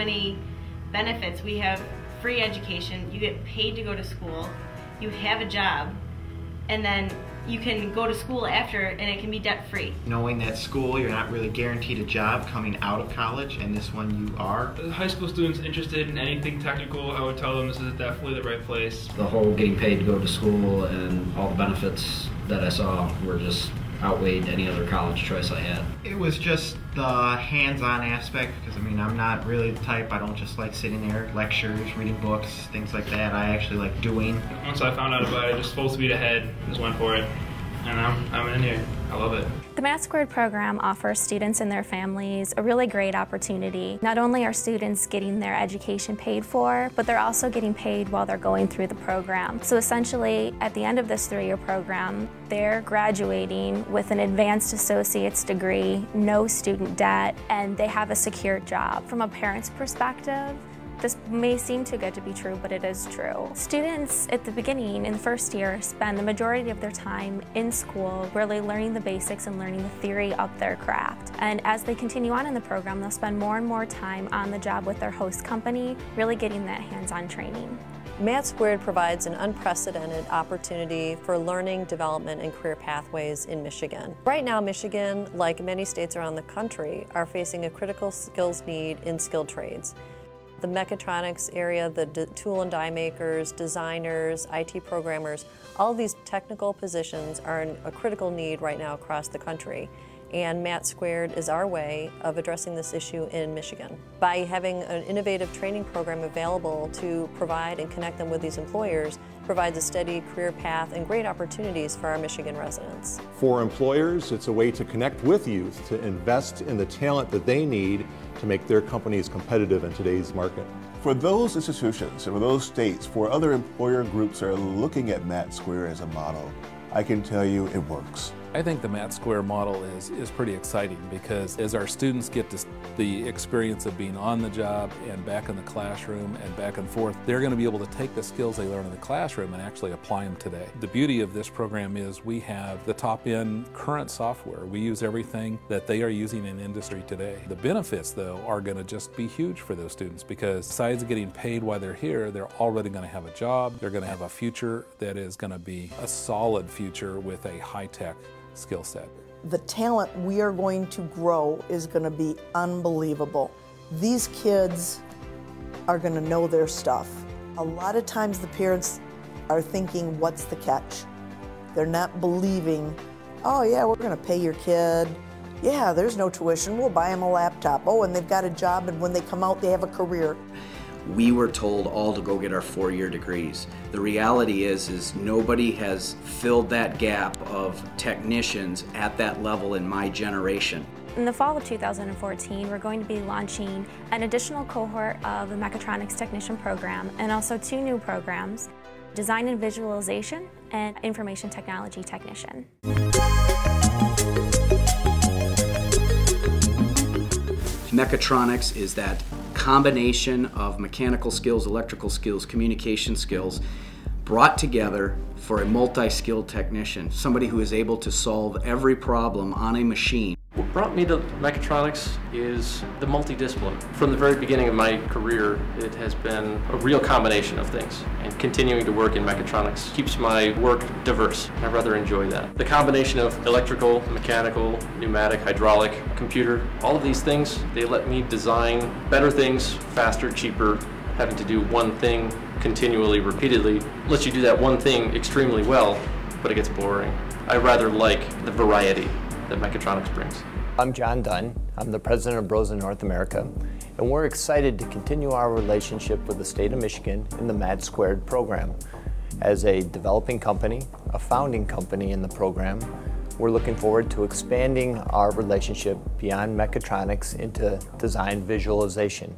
many benefits. We have free education, you get paid to go to school, you have a job, and then you can go to school after and it can be debt-free. Knowing that school, you're not really guaranteed a job coming out of college, and this one you are. High school students interested in anything technical, I would tell them this is definitely the right place. The whole getting paid to go to school and all the benefits that I saw were just outweighed any other college choice I had. It was just the hands-on aspect, because I mean, I'm not really the type, I don't just like sitting there, lectures, reading books, things like that. I actually like doing. Once I found out about it, just full speed ahead, just went for it. And I'm in here. I love it. The MAT2 program offers students and their families a really great opportunity. Not only are students getting their education paid for, but they're also getting paid while they're going through the program. So essentially, at the end of this 3-year program, they're graduating with an advanced associate's degree, no student debt, and they have a secure job. From a parent's perspective, this may seem too good to be true, but it is true. Students at the beginning, in the first year, spend the majority of their time in school, really learning the basics and learning the theory of their craft. And as they continue on in the program, they'll spend more and more time on the job with their host company, really getting that hands-on training. MAT2 provides an unprecedented opportunity for learning, development, and career pathways in Michigan. Right now, Michigan, like many states around the country, are facing a critical skills need in skilled trades. The mechatronics area, the tool and die makers, designers, IT programmers, all of these technical positions are a critical need right now across the country. And MAT2 is our way of addressing this issue in Michigan. By having an innovative training program available to provide and connect them with these employers, provides a steady career path and great opportunities for our Michigan residents. For employers, it's a way to connect with youth, to invest in the talent that they need to make their companies competitive in today's market. For those institutions and for those states, for other employer groups that are looking at MAT2 as a model, I can tell you it works. I think the MAT2 model is pretty exciting, because as our students get the experience of being on the job and back in the classroom and back and forth, they're going to be able to take the skills they learn in the classroom and actually apply them today. The beauty of this program is we have the top-end current software. We use everything that they are using in industry today. The benefits, though, are going to just be huge for those students, because besides getting paid while they're here, they're already going to have a job. They're going to have a future that is going to be a solid future with a high-tech skill set. The talent we are going to grow is going to be unbelievable. These kids are going to know their stuff. A lot of times the parents are thinking, what's the catch? They're not believing, oh yeah, we're going to pay your kid. Yeah, there's no tuition, we'll buy them a laptop. Oh, and they've got a job, and when they come out, they have a career. We were told all to go get our 4-year degrees. The reality is nobody has filled that gap of technicians at that level in my generation. In the fall of 2014, we're going to be launching an additional cohort of the Mechatronics Technician program, and also 2 new programs, Design and Visualization and Information Technology Technician. Mechatronics is that combination of mechanical skills, electrical skills, communication skills brought together for a multi-skilled technician, somebody who is able to solve every problem on a machine. What brought me to Mechatronics is the multidiscipline. From the very beginning of my career, it has been a real combination of things, and continuing to work in Mechatronics keeps my work diverse. I rather enjoy that. The combination of electrical, mechanical, pneumatic, hydraulic, computer, all of these things, they let me design better things faster, cheaper. Having to do one thing continually, repeatedly, lets you do that one thing extremely well, but it gets boring. I rather like the variety that Mechatronics brings. I'm John Dunn. I'm the president of Bros in North America, and we're excited to continue our relationship with the state of Michigan in the MAT2 program. As a developing company, a founding company in the program, we're looking forward to expanding our relationship beyond Mechatronics into design visualization.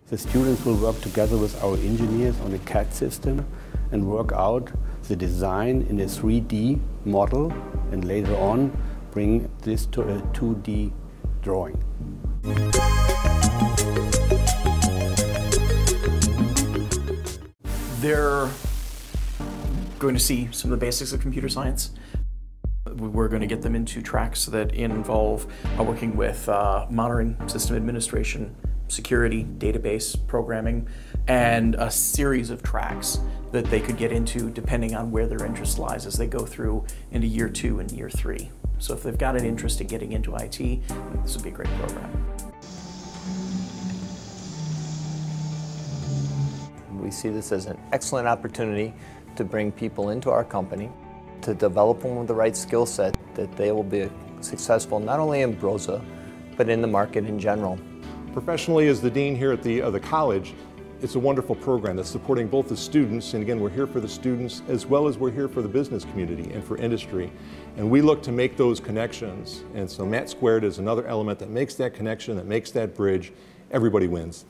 The students will work together with our engineers on a CAD system and work out the design in a 3D model, and later on bring this to a 2D drawing. They're going to see some of the basics of computer science. We're going to get them into tracks that involve working with monitoring, system administration, security, database programming, and a series of tracks that they could get into depending on where their interest lies as they go through into year 2 and year 3. So if they've got an interest in getting into IT, this would be a great program. We see this as an excellent opportunity to bring people into our company, to develop them with the right skill set that they will be successful not only in Broza, but in the market in general. Professionally, as the dean here at the college, it's a wonderful program that's supporting both the students, and again, we're here for the students as well as we're here for the business community and for industry. And we look to make those connections. And so MAT2 is another element that makes that connection, that makes that bridge. Everybody wins.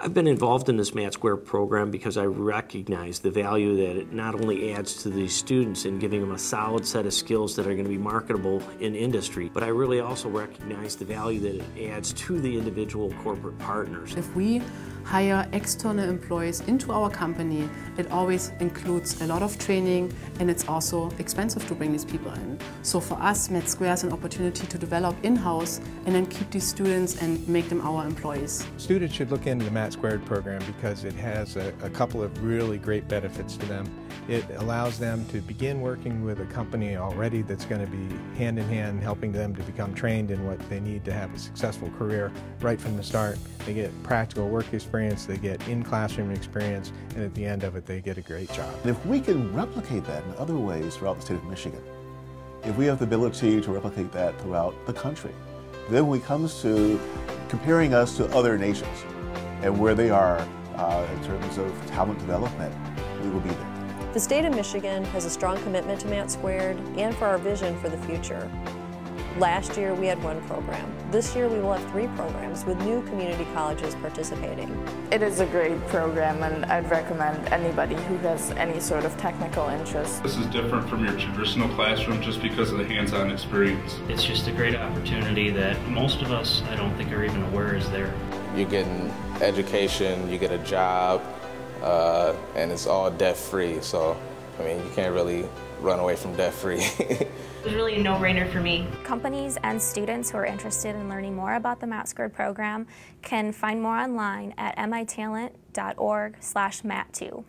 I've been involved in this MAT2 program because I recognize the value that it not only adds to these students in giving them a solid set of skills that are going to be marketable in industry, but I really also recognize the value that it adds to the individual corporate partners. If we hire external employees into our company, it always includes a lot of training, and it's also expensive to bring these people in. So for us, MAT2 is an opportunity to develop in-house and then keep these students and make them our employees. Students should look into the MAT2 program because it has a couple of really great benefits to them. It allows them to begin working with a company already that's going to be hand in hand helping them to become trained in what they need to have a successful career right from the start. They get practical work experience, they get in-classroom experience, and at the end of it they get a great job. And if we can replicate that in other ways throughout the state of Michigan, if we have the ability to replicate that throughout the country, then when it comes to comparing us to other nations and where they are in terms of talent development, we will be there. The state of Michigan has a strong commitment to MAT2 and for our vision for the future. Last year we had 1 program. This year we will have 3 programs with new community colleges participating. It is a great program, and I'd recommend anybody who has any sort of technical interest. This is different from your traditional classroom just because of the hands-on experience. It's just a great opportunity that most of us, I don't think, are even aware is there. You're getting education, you get a job, and it's all debt-free. So, I mean, you can't really run away from debt-free. It was really a no-brainer for me. Companies and students who are interested in learning more about the MAT2 program can find more online at mitalent.org/MAT2.